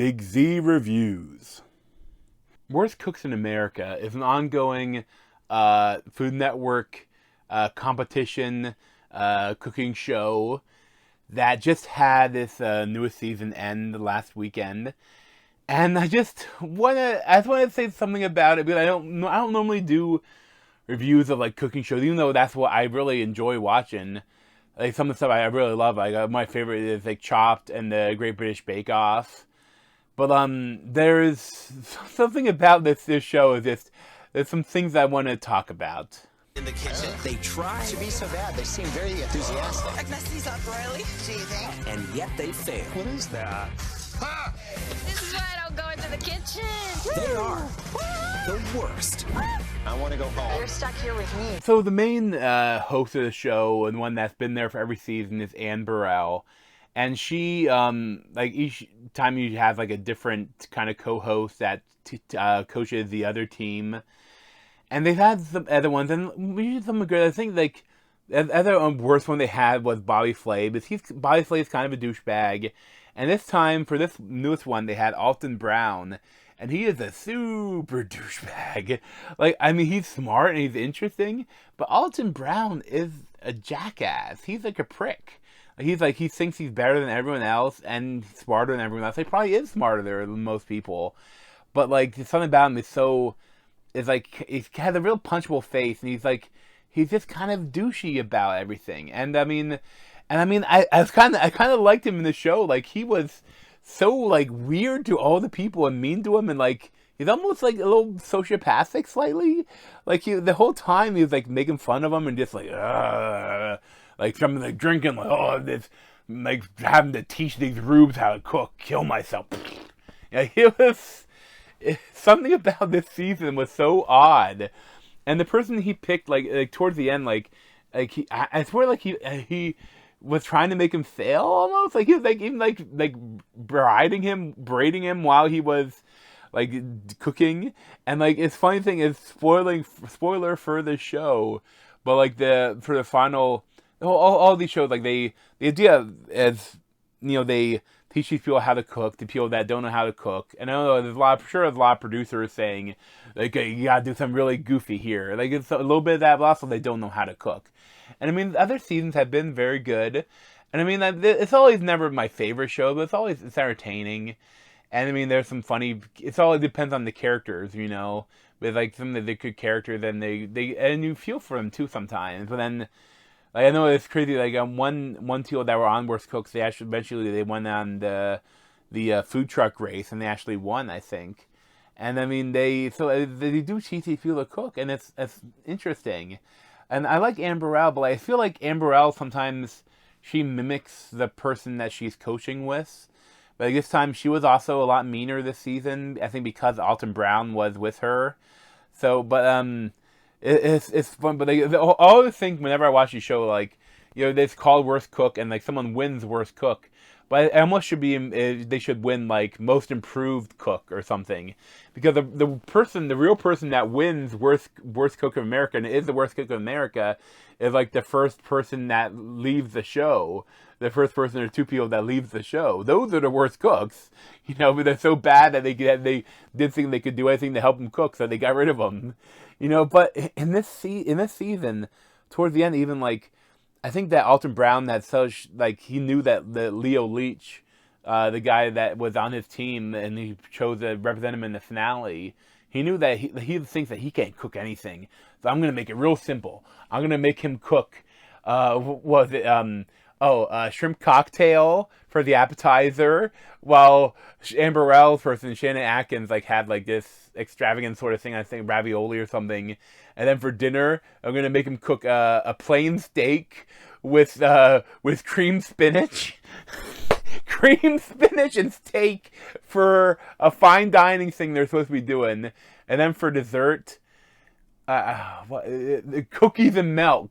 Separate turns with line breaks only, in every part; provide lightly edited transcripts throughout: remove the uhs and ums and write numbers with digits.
Big Z Reviews. Worst Cooks in America is an ongoing Food Network competition cooking show that just had this newest season end last weekend. And I just want to say something about it, because I don't normally do reviews of like cooking shows, even though that's what I really enjoy watching. Like some of the stuff I really love. Like my favorite is like Chopped and the Great British Bake Off. But there's something about this show is just there's some things I want to talk about.
In the kitchen, they try
to be so bad. They seem very enthusiastic.
Agnes up, Riley. Do you think?
And yet they fail.
What is that?
Ah! This is why I don't go into the kitchen.
They are the worst.
I want to go home.
You're stuck here with me.
So the main host of the show and one that's been there for every season is Burrell. And she, like each time you have like a different kind of co-host that coaches the other team. And they've had some other ones, and usually some are good. I think like the other worst one they had was Bobby Flay, because Bobby Flay is kind of a douchebag. And this time, for this newest one, they had Alton Brown, and he is a super douchebag. Like, I mean, he's smart and he's interesting, but Alton Brown is a jackass. He's like a prick. He's like, he thinks he's better than everyone else and smarter than everyone else. He probably is smarter than most people, but like something about him is so. Is like he has a real punchable face, and he's just kind of douchey about everything. And I mean, I kind of liked him in the show. Like he was so like weird to all the people and mean to him, and like he's almost like a little sociopathic slightly. Like the whole time he was like making fun of him and just like some of the drinking, like, oh, this, like having to teach these rubes how to cook, kill myself. Yeah, he was. Something about this season was so odd, and the person he picked, like towards the end, I swear, like he was trying to make him fail almost. Like he was like even like braiding him while he was like cooking. And like it's funny thing is spoiler for the show, but like for the final all these shows, like the idea is, you know, they teach these people how to cook, to people that don't know how to cook. And I don't know, there's a lot of producers saying, like, you gotta do something really goofy here. Like, it's a little bit of that, but also they don't know how to cook. And I mean, other seasons have been very good. And I mean, it's always never my favorite show, but it's entertaining. And I mean, there's some funny, it all depends on the characters, you know. With like some of the good characters, and and you feel for them too sometimes. But then, like, I know it's crazy. Like one team that were on Worst Cooks, they actually eventually went on the food truck race, and they actually won, I think. And I mean, they do teach these people to cook, and it's interesting. And I like Burrell, but I feel like Burrell sometimes she mimics the person that she's coaching with. But like, this time she was also a lot meaner this season. I think because Alton Brown was with her. So, but it's fun, but I always think whenever I watch the show, like, you know, it's called Worst Cook, and like someone wins Worst Cook, but it almost should be they should win like Most Improved Cook or something, because the real person that wins Worst Cook of America, and is the Worst Cook of America, is like the first person that leaves the show, the first person or two people that leaves the show. Those are the worst cooks, you know, but they're so bad that they did think they could do anything to help them cook, so they got rid of them. You know, but in this season, towards the end, even like, I think that Alton Brown had such, like, he knew that the Leo Leach, the guy that was on his team, and he chose to represent him in the finale, he knew that he thinks that he can't cook anything. So I'm going to make it real simple. I'm going to make him cook, shrimp cocktail for the appetizer, while Burrell's person, Shannon Atkins, like had like this extravagant sort of thing, I think ravioli or something. And then for dinner, I'm gonna make him cook a plain steak with cream spinach, cream spinach and steak for a fine dining thing they're supposed to be doing. And then for dessert, cookies and milk.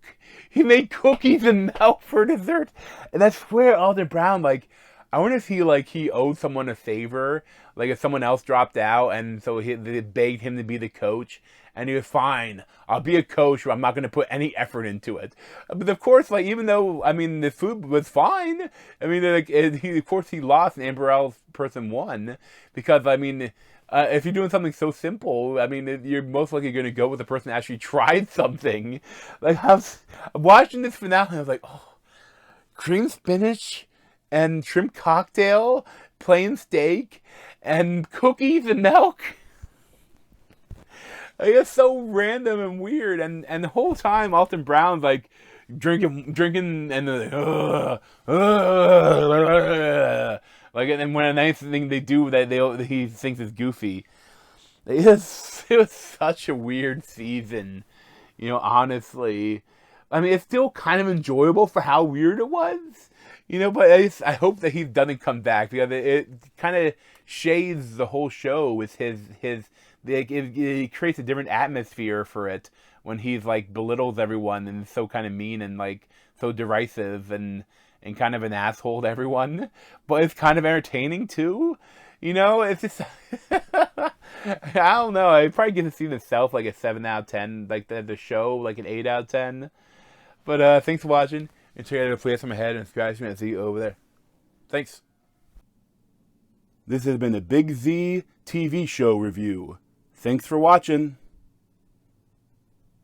He made cookies and milk for dessert, and I swear, Alton Brown, like, I wonder if he owed someone a favor, like if someone else dropped out, and so they begged him to be the coach, and he was fine. I'll be a coach, but I'm not going to put any effort into it. But of course, like even though the food was fine, of course he lost, and Burrell's person won because if you're doing something so simple, you're most likely going to go with the person that actually tried something. Like I was watching this finale, I was like, oh, cream spinach and shrimp cocktail, plain steak, and cookies and milk. Like, it's so random and weird, and the whole time Alton Brown's like drinking, and they're like, and then when a nice thing they do that he thinks is goofy. It was such a weird season, honestly. It's still kind of enjoyable for how weird it was. But I hope that he doesn't come back because it kind of shades the whole show with his it creates a different atmosphere for it when he's like belittles everyone and is so kind of mean and like so derisive and kind of an asshole to everyone. But it's kind of entertaining too. It's just I don't know. I probably get to see myself like a 7 out of 10, like the show like an 8 out of 10. But thanks for watching. And check out the place on my head and subscribe to me and see you over there. Thanks. This has been a Big Z TV show review. Thanks for watching.